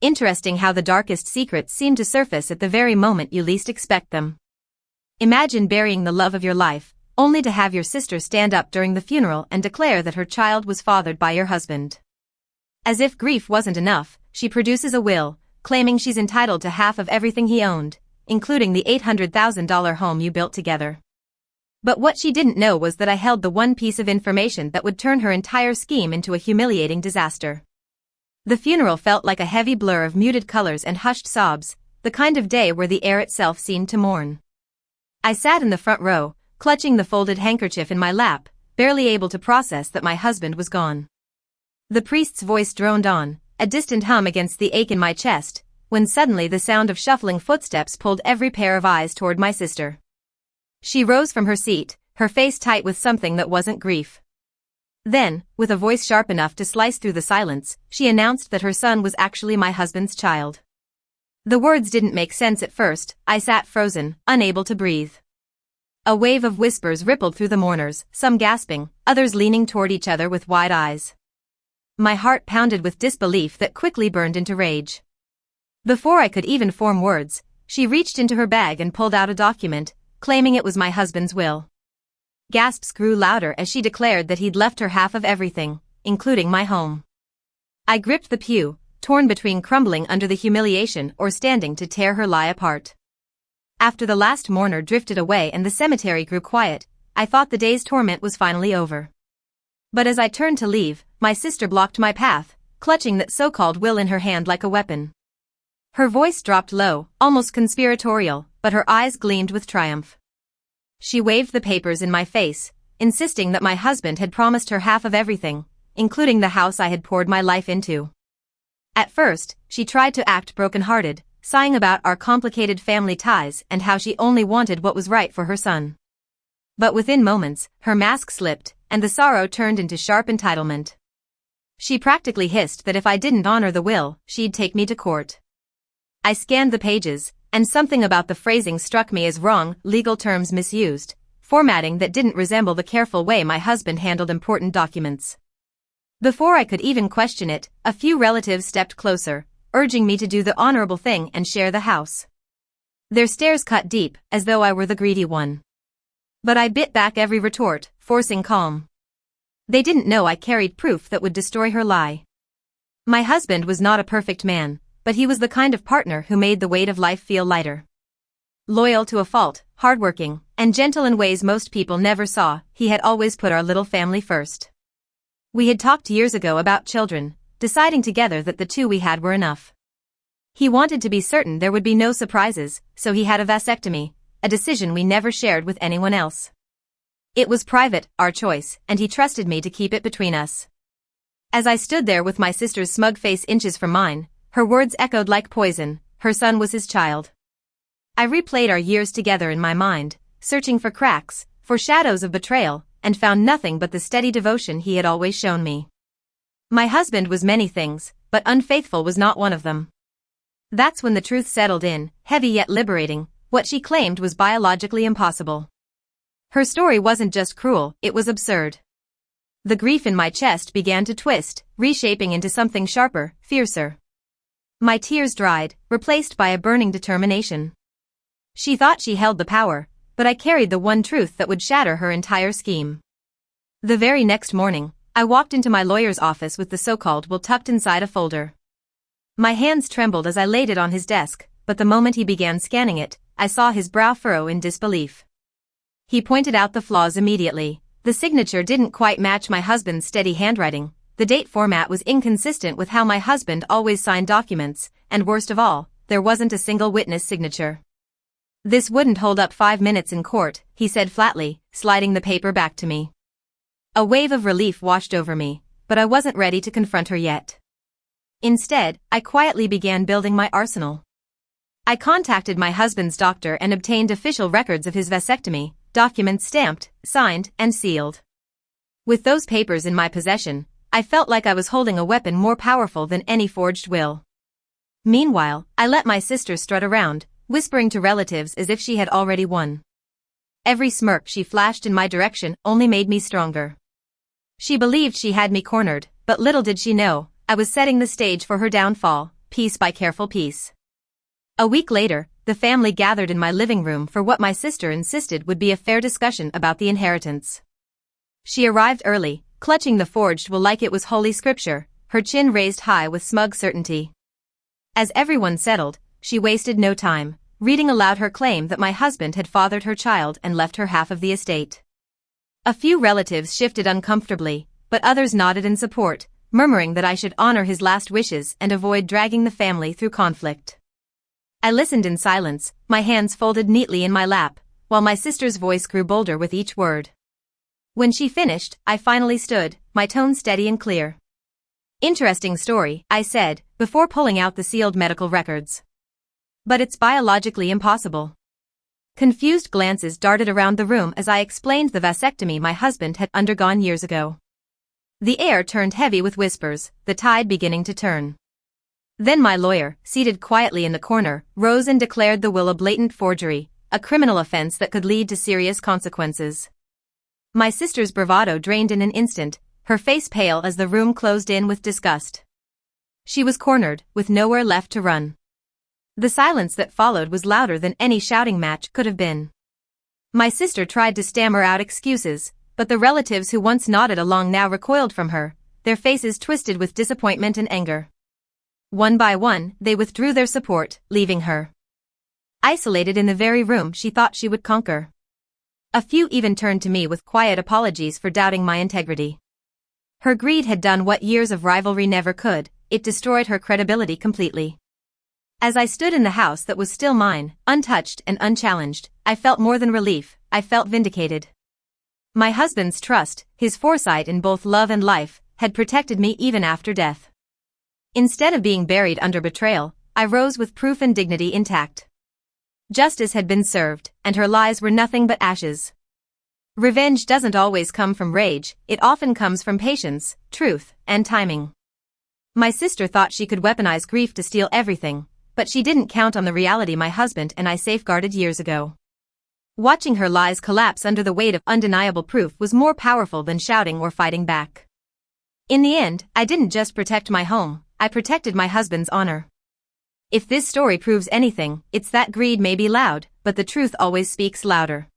Interesting how the darkest secrets seem to surface at the very moment you least expect them. Imagine burying the love of your life, only to have your sister stand up during the funeral and declare that her child was fathered by your husband. As if grief wasn't enough, she produces a will, claiming she's entitled to half of everything he owned, including the $800,000 home you built together. But what she didn't know was that I held the one piece of information that would turn her entire scheme into a humiliating disaster. The funeral felt like a heavy blur of muted colors and hushed sobs, the kind of day where the air itself seemed to mourn. I sat in the front row, clutching the folded handkerchief in my lap, barely able to process that my husband was gone. The priest's voice droned on, a distant hum against the ache in my chest, when suddenly the sound of shuffling footsteps pulled every pair of eyes toward my sister. She rose from her seat, her face tight with something that wasn't grief. Then, with a voice sharp enough to slice through the silence, she announced that her son was actually my husband's child. The words didn't make sense at first. I sat frozen, unable to breathe. A wave of whispers rippled through the mourners, some gasping, others leaning toward each other with wide eyes. My heart pounded with disbelief that quickly burned into rage. Before I could even form words, she reached into her bag and pulled out a document, claiming it was my husband's will. Gasps grew louder as she declared that he'd left her half of everything, including my home. I gripped the pew, torn between crumbling under the humiliation or standing to tear her lie apart. After the last mourner drifted away and the cemetery grew quiet, I thought the day's torment was finally over. But as I turned to leave, my sister blocked my path, clutching that so-called will in her hand like a weapon. Her voice dropped low, almost conspiratorial, but her eyes gleamed with triumph. She waved the papers in my face, insisting that my husband had promised her half of everything, including the house I had poured my life into. At first, she tried to act broken-hearted, sighing about our complicated family ties and how she only wanted what was right for her son. But within moments, her mask slipped, and the sorrow turned into sharp entitlement. She practically hissed that if I didn't honor the will, she'd take me to court. I scanned the pages, and something about the phrasing struck me as wrong, legal terms misused, formatting that didn't resemble the careful way my husband handled important documents. Before I could even question it, a few relatives stepped closer, urging me to do the honorable thing and share the house. Their stares cut deep, as though I were the greedy one. But I bit back every retort, forcing calm. They didn't know I carried proof that would destroy her lie. My husband was not a perfect man, but he was the kind of partner who made the weight of life feel lighter. Loyal to a fault, hardworking, and gentle in ways most people never saw, he had always put our little family first. We had talked years ago about children, deciding together that the two we had were enough. He wanted to be certain there would be no surprises, so he had a vasectomy, a decision we never shared with anyone else. It was private, our choice, and he trusted me to keep it between us. As I stood there with my sister's smug face inches from mine, her words echoed like poison. Her son was his child. I replayed our years together in my mind, searching for cracks, for shadows of betrayal, and found nothing but the steady devotion he had always shown me. My husband was many things, but unfaithful was not one of them. That's when the truth settled in, heavy yet liberating. What she claimed was biologically impossible. Her story wasn't just cruel, it was absurd. The grief in my chest began to twist, reshaping into something sharper, fiercer. My tears dried, replaced by a burning determination. She thought she held the power, but I carried the one truth that would shatter her entire scheme. The very next morning, I walked into my lawyer's office with the so-called will tucked inside a folder. My hands trembled as I laid it on his desk, but the moment he began scanning it, I saw his brow furrow in disbelief. He pointed out the flaws immediately. The signature didn't quite match my husband's steady handwriting. The date format was inconsistent with how my husband always signed documents, and worst of all, there wasn't a single witness signature. This wouldn't hold up 5 minutes in court, he said flatly, sliding the paper back to me. A wave of relief washed over me, but I wasn't ready to confront her yet. Instead, I quietly began building my arsenal. I contacted my husband's doctor and obtained official records of his vasectomy, documents stamped, signed, and sealed. With those papers in my possession, I felt like I was holding a weapon more powerful than any forged will. Meanwhile, I let my sister strut around, whispering to relatives as if she had already won. Every smirk she flashed in my direction only made me stronger. She believed she had me cornered, but little did she know, I was setting the stage for her downfall, piece by careful piece. A week later, the family gathered in my living room for what my sister insisted would be a fair discussion about the inheritance. She arrived early, clutching the forged will like it was holy scripture, her chin raised high with smug certainty. As everyone settled, she wasted no time, reading aloud her claim that my husband had fathered her child and left her half of the estate. A few relatives shifted uncomfortably, but others nodded in support, murmuring that I should honor his last wishes and avoid dragging the family through conflict. I listened in silence, my hands folded neatly in my lap, while my sister's voice grew bolder with each word. When she finished, I finally stood, my tone steady and clear. "Interesting story," I said, before pulling out the sealed medical records. "But it's biologically impossible." Confused glances darted around the room as I explained the vasectomy my husband had undergone years ago. The air turned heavy with whispers, the tide beginning to turn. Then my lawyer, seated quietly in the corner, rose and declared the will a blatant forgery, a criminal offense that could lead to serious consequences. My sister's bravado drained in an instant, her face pale as the room closed in with disgust. She was cornered, with nowhere left to run. The silence that followed was louder than any shouting match could have been. My sister tried to stammer out excuses, but the relatives who once nodded along now recoiled from her, their faces twisted with disappointment and anger. One by one, they withdrew their support, leaving her isolated in the very room she thought she would conquer. A few even turned to me with quiet apologies for doubting my integrity. Her greed had done what years of rivalry never could, it destroyed her credibility completely. As I stood in the house that was still mine, untouched and unchallenged, I felt more than relief, I felt vindicated. My husband's trust, his foresight in both love and life, had protected me even after death. Instead of being buried under betrayal, I rose with proof and dignity intact. Justice had been served, and her lies were nothing but ashes. Revenge doesn't always come from rage, it often comes from patience, truth, and timing. My sister thought she could weaponize grief to steal everything, but she didn't count on the reality my husband and I safeguarded years ago. Watching her lies collapse under the weight of undeniable proof was more powerful than shouting or fighting back. In the end, I didn't just protect my home, I protected my husband's honor. If this story proves anything, it's that greed may be loud, but the truth always speaks louder.